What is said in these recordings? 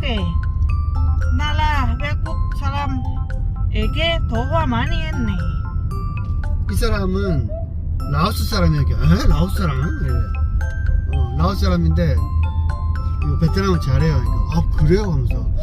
한국에 나라 외국 사람에게 도와 많이 했네. 이 사람은 라오스 사람이야. 에? 라오스 사람? 그래. 라오스 사람인데 이거 베트남은 잘해요. 그러니까 아 그래요? 하면서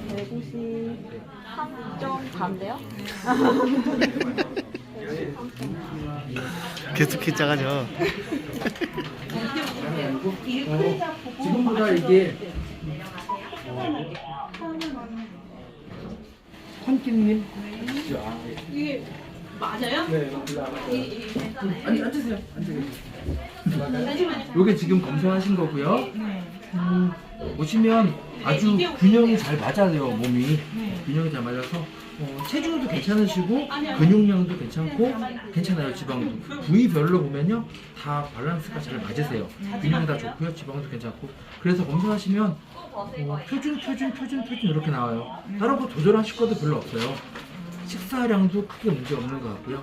대구시 3점 반대요? 계속해 작아져. 지금보다 이게 헌김님 이게 맞아요? 네, 아니 앉으세요. 요게 지금 검사하신 거고요. 보시면 아주 균형이 잘 맞아요. 몸이 균형이 잘 맞아서 체중도 괜찮으시고 근육량도 괜찮고 괜찮아요. 지방도 부위별로 보면요 다 밸런스가 잘 맞으세요. 균형이 다 좋고요. 지방도 괜찮고 그래서 검사하시면 표준 이렇게 나와요. 다른 거 조절하실 것도 별로 없어요. 식사량도 크게 문제 없는 것 같고요.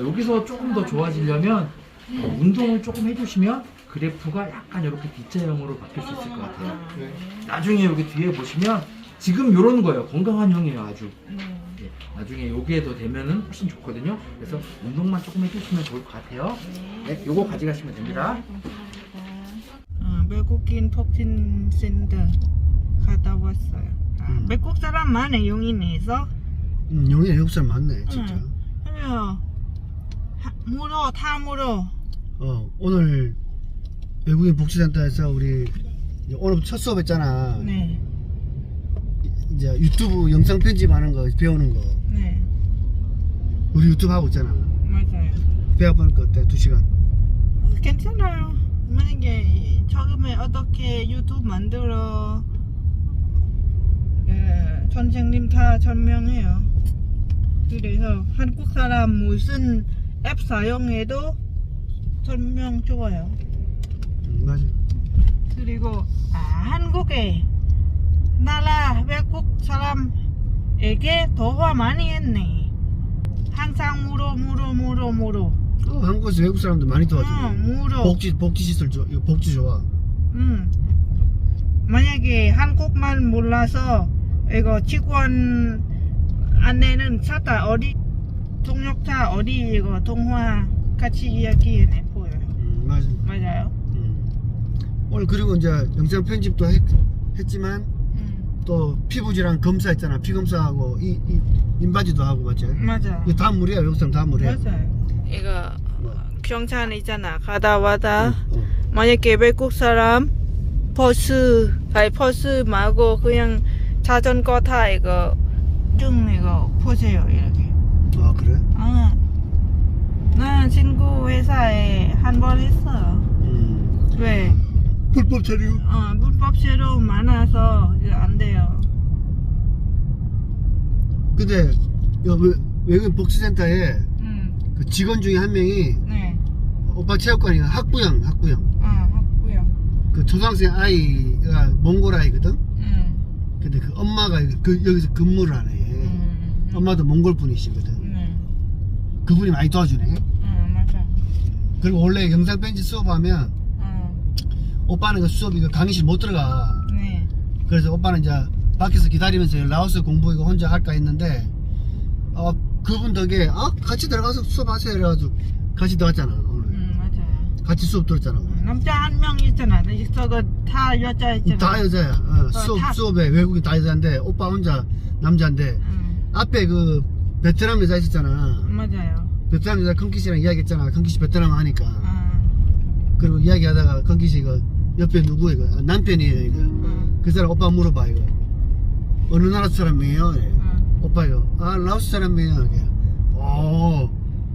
여기서 조금 더 좋아지려면 운동을 조금 해주시면 그래프가 약간 이렇게 D자형으로 바뀔 수 있을 것 같아요. 나중에 여기 뒤에 보시면 지금 요런 거예요. 건강한 형이에요 아주. 예, 나중에 여기에 더 되면은 훨씬 좋거든요. 그래서 운동만 조금 해주시면 좋을 것 같아요. 네, 요거 가져가시면 됩니다. 외국인 폭진 센터 갔다 왔어요. 외국 사람 많네 용인에서. 용인 외국 사람 많네 진짜. 그래요. 물어 다 물어. 오늘 외국인 복지센터에서 우리 오늘 첫 수업했잖아. 네. 이제 유튜브 영상 편집하는 거 배우는 거. 네. 우리 유튜브 하고 있잖아. 맞아요. 배워보니까 어때? 2시간. 괜찮아요. 만약에 처음에 어떻게 유튜브 만들어 선생님 다 설명해요. 그래서 한국 사람 무슨 앱 사용해도 설명 좋아요. 맞아. 그리고 한국에 나라 외국 사람에게 도와 많이 했네. 항상 물어. 한국에서 외국 사람들 많이 도와줘. 물어. 복지 시설 복지 좋아. 만약에 한국말 몰라서 이거 직원 안내는 차다 어디 동력차 어디 이거 통화 같이 이야기해 보여요. 맞아. 맞아요. 오늘 그리고 이제 영상 편집도 했지만 또 피부질환 검사했잖아. 피 검사하고 인바디도 하고 맞지? 맞아. 이거 다 무리야. 외국 사람 다 무리야. 맞아요. 이거 경찰 있잖아. 가다 와다 어. 만약에 외국 사람 버스 말고 그냥 자전거 타 이거 이거 보세요 이렇게. 아 그래? 나 친구 회사에 한 번 했어요. 왜? 불법 체류. 불법 체류 많아서 이제 안 돼요. 근데 외국인 복지센터에 그 직원 중에 한 명이 네. 오빠 체육관이 학부형. 학고요. 그 초등학생 아이가 몽골 아이거든. 근데 그 엄마가 여기서 근무를 하네. 엄마도 몽골 분이시거든. 그분이 많이 도와주네. 맞아. 그리고 원래 영상 편집 수업하면 오빠는 그 수업 이거 강의실 못 들어가. 네. 그래서 오빠는 이제 밖에서 기다리면서 라오스 공부 이거 혼자 할까 했는데 그분 덕에 같이 들어가서 수업하세요 이래가지고 같이 들어갔잖아 오늘. 맞아요. 같이 수업 들었잖아. 남자 한 명 있잖아. 저거 다 여자 있잖아. 다 여자야. 수업에 외국인 다 여자인데 오빠 혼자 남자인데 앞에 그 베트남 여자 있었잖아. 맞아요. 베트남 여자 컨키씨랑 이야기했잖아. 컨키씨 베트남 하니까. 그리고 이야기하다가 컨키씨 이거 옆에 누구 이거 남편이에요 이거. 그 사람 오빠 물어봐 이거 어느 나라 사람이에요? 오빠 이거 라오스 사람이에요. 이게.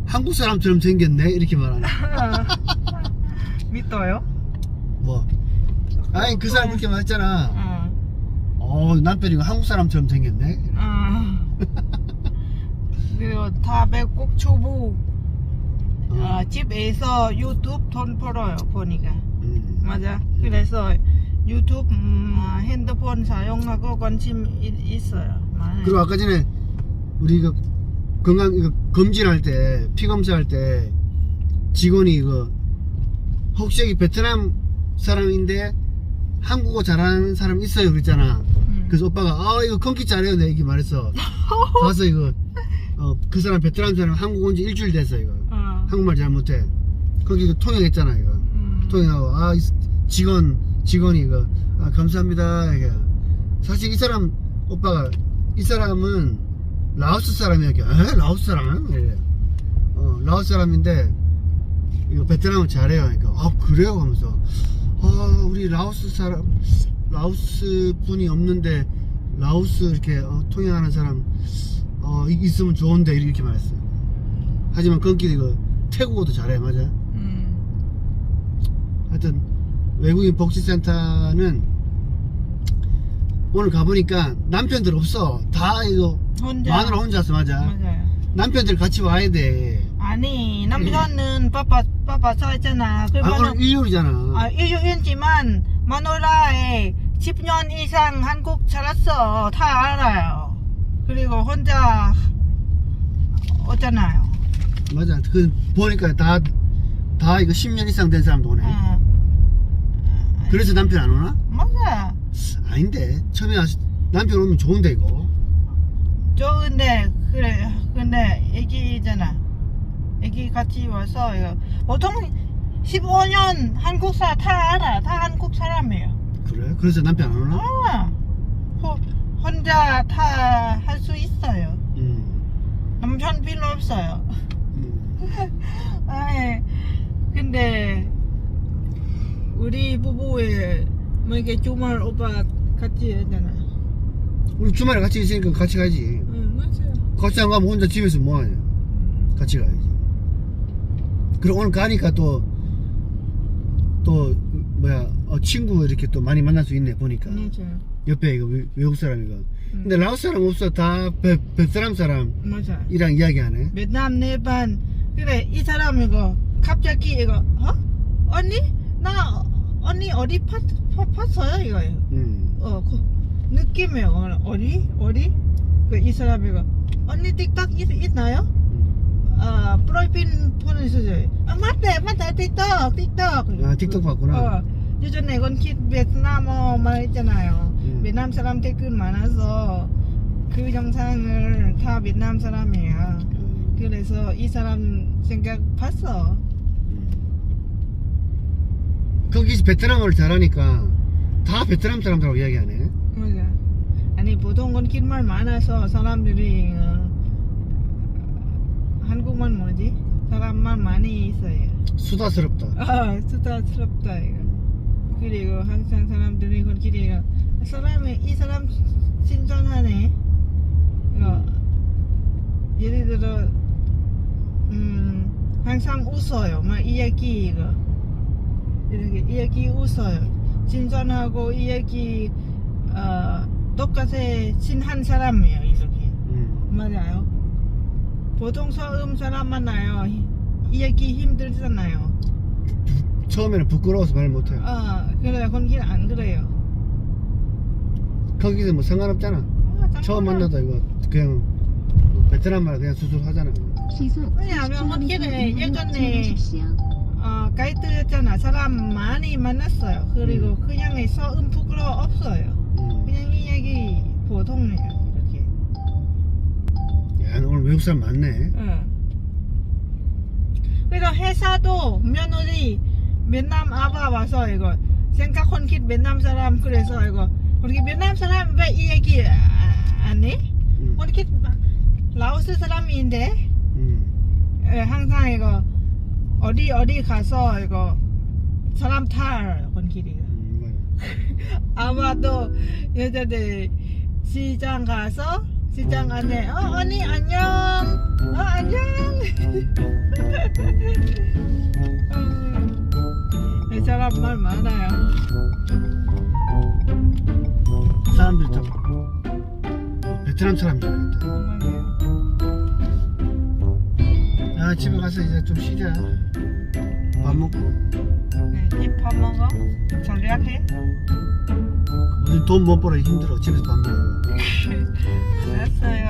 한국 사람처럼 생겼네 이렇게 말하네. 믿어요? 뭐? 아니 그 사람 그렇게 말했잖아. 남편이 한국 사람처럼 생겼네. 그리고 다 외국 주부 집에서 유튜브 돈 벌어요 보니까. 맞아. 그래서 유튜브 핸드폰 사용하고 관심 있어요. 많아요. 그리고 아까 전에 우리 그 건강 이거 검진할 때 피 검사할 때 직원이 이거 혹시 여기 베트남 사람인데 한국어 잘하는 사람 있어요 그랬잖아. 그래서 오빠가 이거 컨키 잘해요 내 얘기 말했어. 가서 이거 그 사람 베트남 사람 한국 온 지 일주일 됐어 이거. 한국말 잘 못해. 거기 그 통역했잖아 이거. 통역하고 이 직원이 이거 감사합니다 이게. 사실 이 사람 오빠가 이 사람은 라오스 사람이야. 라오스 사람? 이래. 라오스 사람인데 이거 베트남을 잘해요. 그러니까 그래요 하면서 우리 라오스 분이 없는데 라오스 이렇게 통역하는 사람 있으면 좋은데 이렇게 말했어. 하지만 건끼리 이거 태국어도 잘해. 맞아. 하여튼 외국인 복지센터는 오늘 가보니까 남편들 없어. 다 이거 마누라 혼자서. 맞아요. 남편들 같이 와야 돼. 아니 남편은 빠빠 써있잖아. 오늘 일요일이잖아. 일요일이지만 마누라에 10년 이상 한국 살았어. 다 알아요. 그리고 혼자 오잖아요. 맞아. 그 보니까 다 이거 10년 이상 된 사람도 오네. 그래서 남편 안 오나? 맞아. 아닌데 처음에 남편 오면 좋은데 이거. 좋은데 그래. 근데 애기잖아. 애기 같이 와서 이거 보통 15년 한국 사람 다 알아. 다 한국 사람이에요. 그래? 그래서 남편 안 오나? 혼자 다 할 수 있어요. 남편 필요 없어요. 근데 우리 부부에 뭐 이렇게 주말 오빠 같이 하잖아. 우리 주말에 같이 있으니까 같이 가야지. 응, 맞아요. 같이 안 가면 혼자 집에서 뭐하냐. 같이 가야지. 그리고 오늘 가니까 또 뭐야 친구 이렇게 또 많이 만날 수 있네 보니까. 맞아요. 옆에 이거 외국 사람이가. 근데 라오스 사람 없어. 다 베트남 사람이랑 맞아. 이야기하네. 베트남 네반. 그래 이 사람 이거 갑자기 이거 언니 어디 봤어요 이거요. 그 느낌이에요. 어디 그 이 사람 이거 언니 틱톡 있나요? 프로필 보내주세요. 맞다 틱톡. 틱톡 봤구나. 예전에 건키 베트남어 말했잖아요. 베트남 사람 댓글 많아서 그 영상을 다 베트남 사람이야. 그래서 이 사람 생각 봤어. 거기 베트남어를 잘하니까 다 베트남 사람들하고 이야기하네. 맞아. 아니 보통 건키말 많아서 사람들이 한국말 뭐지? 사람만 많이 있어요. 수다스럽다. 수다스럽다 이거. 그리고 항상 사람들이 건키리가 이 사람 신선하네. 이거 예를 들어 항상 웃어요. 막 이야기 이거 이렇게 이야기 웃어요. 신선하고 이야기 똑같이 친한 사람이에요. 이렇게 맞아요. 보통 서음 사람 만나요. 이야기 힘들잖아요. 처음에는 부끄러워서 말 못해요. 그래 건기는 안 그래요. 거기서 뭐 상관없잖아. 처음 만나도 이거 그냥 베트남 말 그냥 수술 하잖아. 왜냐하면 건기는 예전에 가이드였잖아. 사람 많이 만났어요. 그리고 그냥 서음 부끄러워 없어요. 그냥 이야기 보통이에요. 이렇게. 야, 오늘 외국 사람 많네. 그래서 회사도 며느리 베트남 아빠 와서 이거 생각 건기 베트남 사람 그래서 이거 우리 베트남 사람 왜 이 얘기 안 해? 건기 라오스 사람인데 항상 이거 어디 가서 이거 사람 다 알아요 건기리가. 아마도 예전에 시장 가서 시장 안에 언니 안녕 안녕 이 사람 말 많아요. 사람들이 다 베트남 사람들인데. 집에 가서 이제 좀 쉬자. 밥 먹고. 네, 밥 먹어? 전략해? 돈 못 벌어 힘들어. 집에서 밥 먹어. 알았어요.